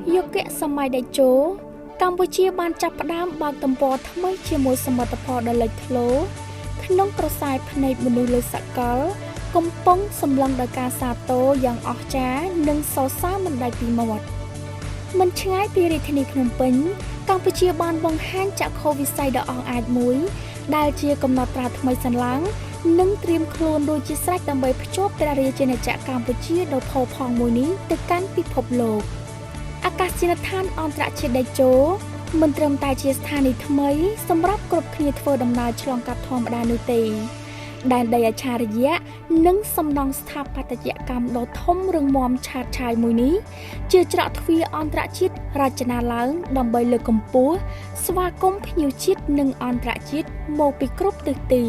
យុគសម័យតេជោកម្ពុជាបានចាប់ផ្ដើមបើកទំព័រថ្មីជាមួយសមិទ្ធផលដ៏លេចធ្លោក្នុងក្រសែភ្នែកមនុស្សលើសកលកំពុងសម្លឹងដោយការសាទរយ៉ាងអស្ចារ្យនិងសរសើរមិនដាច់ពីមាត់មិនឆ្ងាយពីរាជធានីភ្នំពេញកម្ពុជាបានបង្ហាញចក្ខុវិស័យដ៏អស្ចារ្យមួយដែលជាកំណត់ត្រាថ្មីសន្លឹងនិងត្រៀមខ្លួនរួចជាស្រេចដើម្បីភ្ជាប់ព្រះរាជាណាចក្រកម្ពុជាដ៏ផូរផង់មួយនេះទៅកាន់ពិភពលោកអាកាសយានដ្ឋានអន្តរជាតិតេជោមិនត្រឹមតែជាស្ថានីយ៍ថ្មីសម្រាប់គ្រប់គ្នាធ្វើដំណើរឆ្លងកាត់ធម្មតានោះទេដែនដីអច្ឆរិយៈនិងសំណង់ស្ថាបត្យកម្មដ៏ធំរឹងមាំឆាតឆាយមួយនេះជាច្រកទ្វារអន្តរជាតិរចនាឡើងដើម្បីលើកកម្ពស់ស្វាគមន៍ភ្ញៀវជាតិនិងអន្តរជាតិមកពីគ្រប់ទិសទី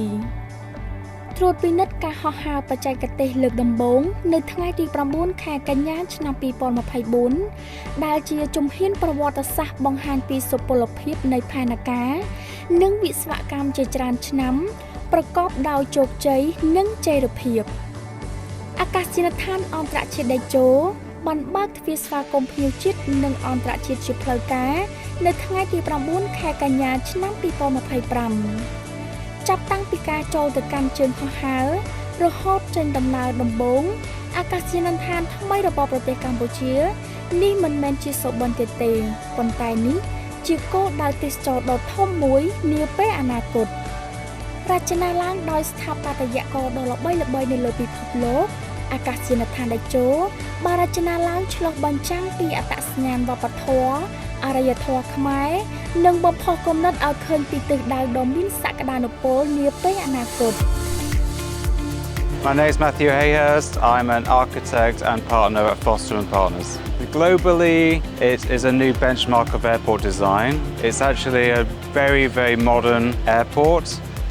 ត្រួតពិនិត្យការហោះហើរបច្ចេកទេសលើកដំបូងនៅថ្ងៃទី9ខែកញ្ញាឆ្នាំ2024ដែលជាជំហានប្រវត្តិសាស្ត្របង្ហាញពីសុពលភាពនៃផែនការនិងវិស្វកម្មជាច្រើនឆ្នាំប្រកបដោយជោគជ័យនិងចីរភាពអាកាសយានដ្ឋានអន្តរជាតិតេជោបានបើកទ្វារស្វាគមន៍ភ្ញៀវជាតិនិងអន្តរជាតិជាផ្លូវការនៅថ្ងៃទី9ខែកញ្ញាឆ្នាំ2025ចាប់តាំងពីការចូលទៅកាន់ជើងហោះហើររហូតចេញដំណើរដំបូងអាកាសយានដ្ឋានថ្មីរបស់ប្រទេសកម្ពុជានេះមិនមែនជាសុបិនទេប៉ុន្តែនេះជាគោលដៅទេសចរណ៍ដ៏ធំមួយនាពេលអនាគតរចនាឡើងដោយស្ថាបត្យករដ៏ល្បីៗនៅលើពិភពលោកអាកាសយានដ្ឋានតេជោបានរចនាឡើងឆ្លុះបញ្ចាំងពីអត្តសញ្ញាណវប្បធម៌អរិយធម៌ខ្មែរនិងបំផុសគំនិតឲ្យឃើញពីទិសដៅដ៏មានសក្តានុពលនាពេលអនាគត My name is Matthew Hayhurst. I'm an architect and partner at Foster & Partners. Globally, it is a new benchmark of airport design. It's actually a very, very modern airport,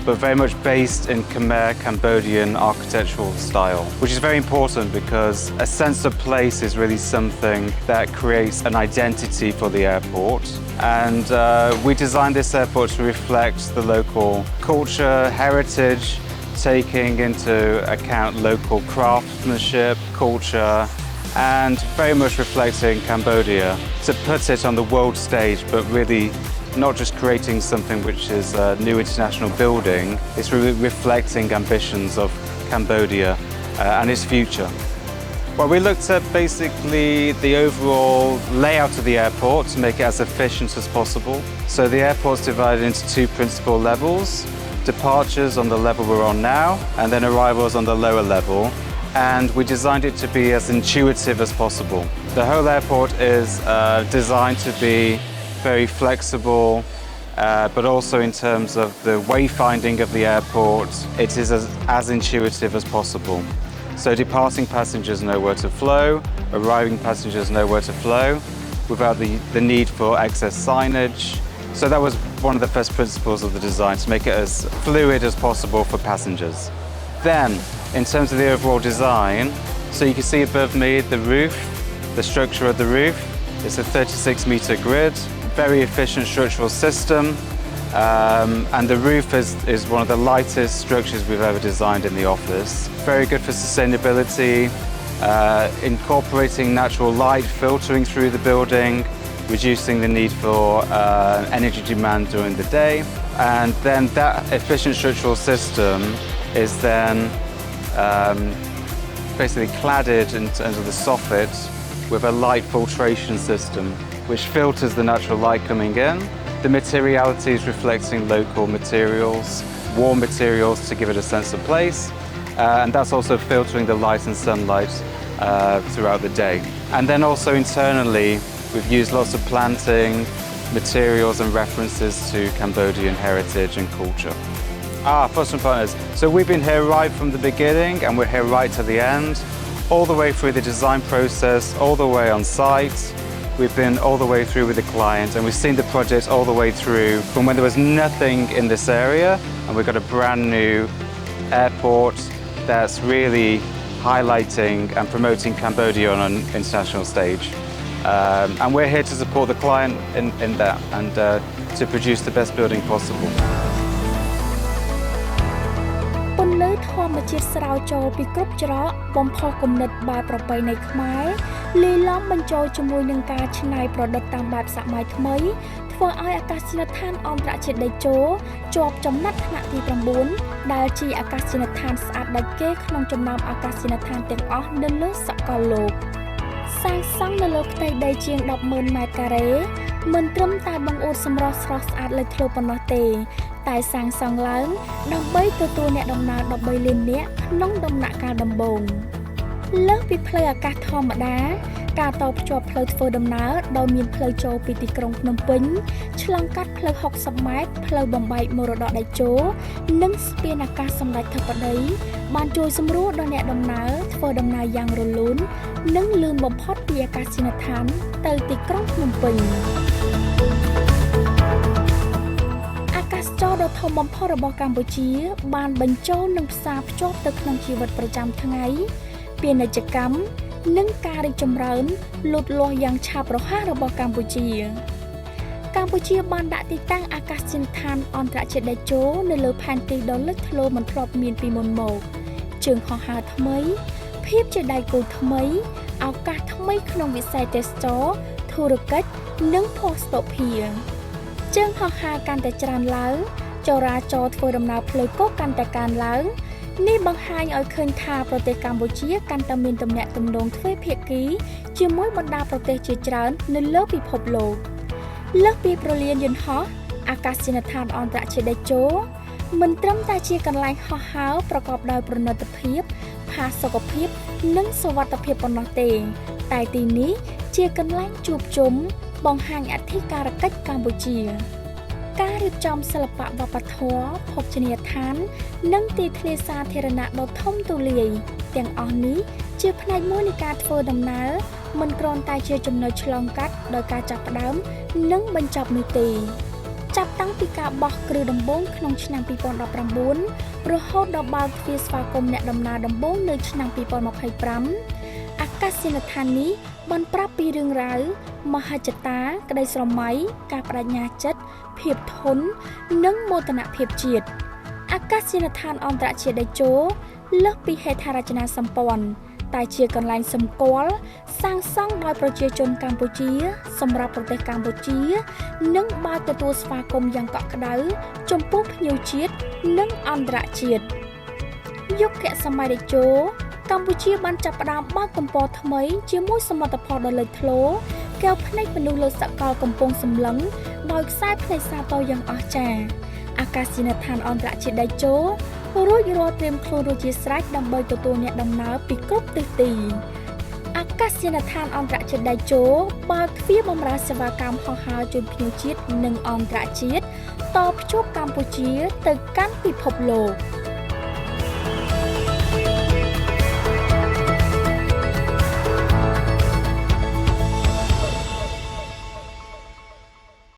but very much based in Khmer Cambodian architectural style, which is very important because a sense of place is really something that creates an identity for the airport. And we designed this airport to reflect the local culture, heritage, taking into account local craftsmanship, culture, and very much reflecting Cambodia. To put it on the world stage, but really not just creating something which is a new international building, it's really reflecting ambitions of Cambodia and its future. Well, we looked at basically the overall layout of the airport to make it as efficient as possible. So the airport's divided into two principal levels, departures on the level we're on now, and then arrivals on the lower level. And we designed it to be as intuitive as possible. The whole airport is designed to be very flexible, but also in terms of the wayfinding of the airport, it is as intuitive as possible. So departing passengers know where to flow, arriving passengers know where to flow, without the need for excess signage. So that was one of the first principles of the design, to make it as fluid as possible for passengers. Then, in terms of the overall design, so you can see above me the roof, the structure of the roof. It's a 36-meter grid, very efficient structural system, and the roof is one of the lightest structures we've ever designed in the office. Very good for sustainability, incorporating natural light filtering through the building, reducing the need for energy demand during the day. And then that efficient structural system is then basically cladded in terms of the soffit with a light filtration system which filters the natural light coming in. The materiality is reflecting local materials, warm materials to give it a sense of place, and that's also filtering the light and sunlight throughout the day. And then also internally, we've used lots of planting, materials and references to Cambodian heritage and culture. Foster & Partners. So we've been here right from the beginning and we're here right to the end, all the way through the design process, all the way on site. We've been all the way through with the client and we've seen the project all the way through from when there was nothing in this area and we've got a brand new airport that's really highlighting and promoting Cambodia on an international stage. And we're here to support the client in that and to produce the best building possible. ពន្លឺធ ធម្មជាតិស្រាវចូលពីគ្រប់ច្រកបំផុសគំនិតបែបប្រពៃណីខ្មែរលាយឡំបញ្ចូលជាមួយនឹងការច្នៃប្រឌិតតាមបែបសម័យថ្មីធ្វើឲ្យអាកាសយានដ្ឋានអន្តរជាតិដេជោជាប់ចំណាត់ថ្នាក់ទី 9 ដែលជាអាកាសយានដ្ឋានស្អាតដាច់គេក្នុងចំណោមអាកាសយានដ្ឋានទាំងអស់នៅលើសកលលោកសាងសង់នៅលើផ្ទៃដីជាង 10,000 ម៉ែត្រការ៉េមិនត្រឹមតែបង្អួតសម្រស់ស្រស់ស្អាតលេចធ្លោប៉ុណ្ណោះទេតែសាងសង់ឡើងដើម្បីទទួលអ្នកដំណើរ 13 លាននាក់ក្នុងដំណាក់កាលដំបូងលើសពីផ្លូវអាកាសធម្មតាការតភ្ជាប់ផ្លូវធ្វើដំណើរដោយមានផ្លូវចូលពីទីក្រុងភ្នំពេញឆ្លងកាត់ផ្លូវ60ម៉ែត្រផ្លូវបំបែកមរតកដេជោនិងស្ពានអាកាសសម្ដេចធិបតីបានជួយសម្រួលដល់អ្នកដំណើរធ្វើដំណើរយ៉ាងរលូននិងលឿនបំផុតពីអាកាសយានដ្ឋានទៅទីក្រុងភ្នំពេញអាកាសចរដ៏ធំបំផុតរបស់កម្ពុជាបានបញ្ចូលនិងផ្សារភ្ជាប់ទៅក្នុងជីវិតប្រចាំថ្ងៃពាណិជ្ជកម្មនិងការរីកចម្រើនលូតលាស់យ៉ាងឆាប់រហ័សរបស់កម្ពុជាបានដាក់ទីតាំងអាកាសយានដ្ឋានអន្តរជាតិដេជោនៅលើផែនទីដ៏លេចធ្លោមិនធ្លាប់មានពីមុនមកជើងហោះហើរថ្មីភាពជាដៃគូថ្មីឱកាសថ្មីក្នុងវិស័យទេសចរណ៍ធុរកិច្ចនិងភស្តុភារជើងហោះហើរកាន់តែច្រើនឡើងចរាចរណ៍ធ្វើដំណើរផ្លូវគោកកាន់តែកើនឡើងនេះបង្ហាញឲ្យឃើញថាប្រទេសកម្ពុជាកាន់តែមានទំនាក់ទំនងទ្វេភាគីជាមួយបណ្ដាប្រទេសជាច្រើននៅលើពិភពលោកលើសពីប្រលានយន្តហោះអាកាសយានដ្ឋានអន្តរជាតិដេជោមិនត្រឹមតែជាកន្លែងហោះហើរប្រកបដោយប្រណិតភាពផាសុកភាពនិងសុវត្ថិភាពប៉ុណ្ណោះទេតែទីនេះជាកន្លែងជួបជុំបង្ហាញអធិការកិច្ចកម្ពុជាការរៀបចំសិល្បៈវប្បធម៌ភោជនីយដ្ឋាននិងទីធ្លាសាធារណៈដ៏ធំទូលាយទាំងអស់នេះជាផ្នែកមួយនៃការធ្វើដំណើរមិនគ្រាន់តែជាចំណុចឆ្លងកាត់ដោយការចាប់ផ្ដើមនិងបញ្ចប់នោះទេចាប់តាំងពីការបោះគ្រឹះដំបូងក្នុងឆ្នាំ 2019 រហូតដល់បើកទ្វារស្វាគមន៍អ្នកដំណើរដំបូងនៅឆ្នាំ 2025 អាកាសយានដ្ឋាននេះបានប្រាប់ពីរឿងរ៉ាវមហិច្ឆតាក្តីស្រមៃការបដិញ្ញាចិត្តភាពធន់និងមោទនភាពជាតិអាកាសយានដ្ឋានអន្តរជាតិដេជោលើសពីហេដ្ឋារចនាសម្ព័ន្ធតែជាកន្លែងសម្គាល់សាងសង់ដោយប្រជាជនកម្ពុជាសម្រាប់ប្រទេសកម្ពុជានិងបើកទទួលស្វាគមន៍យ៉ាងកក់ក្ដៅចំពោះភ្ញៀវជាតិនិងអន្តរជាតិយុគសម័យដេជោកម្ពុជាបានចាប់ផ្ដើមបើកទំព័រថ្មីជាមួយសមិទ្ធផលដ៏លេចធ្លោកែវភ្នែកមនុស្សលើសកលកំពុងសម្លឹងដោយខ្សែភ្នែកសាទរយ៉ាងអស្ចារ្យអាកាសយានដ្ឋានអន្តរជាតិដេជោរួចរាល់ត្រៀមខ្លួនរួចជាស្រេចដើម្បីទទួលអ្នកដំណើរពីគ្រប់ទិសទីអាកាសយានដ្ឋានអន្តរជាតិដេជោបើកទ្វារបម្រើសេវាកម្មហោះហើរជូនភ្ញៀវជាតិនិងអន្តរជាតិតភ្ជាប់កម្ពុជាទៅកាន់ពិភពលោក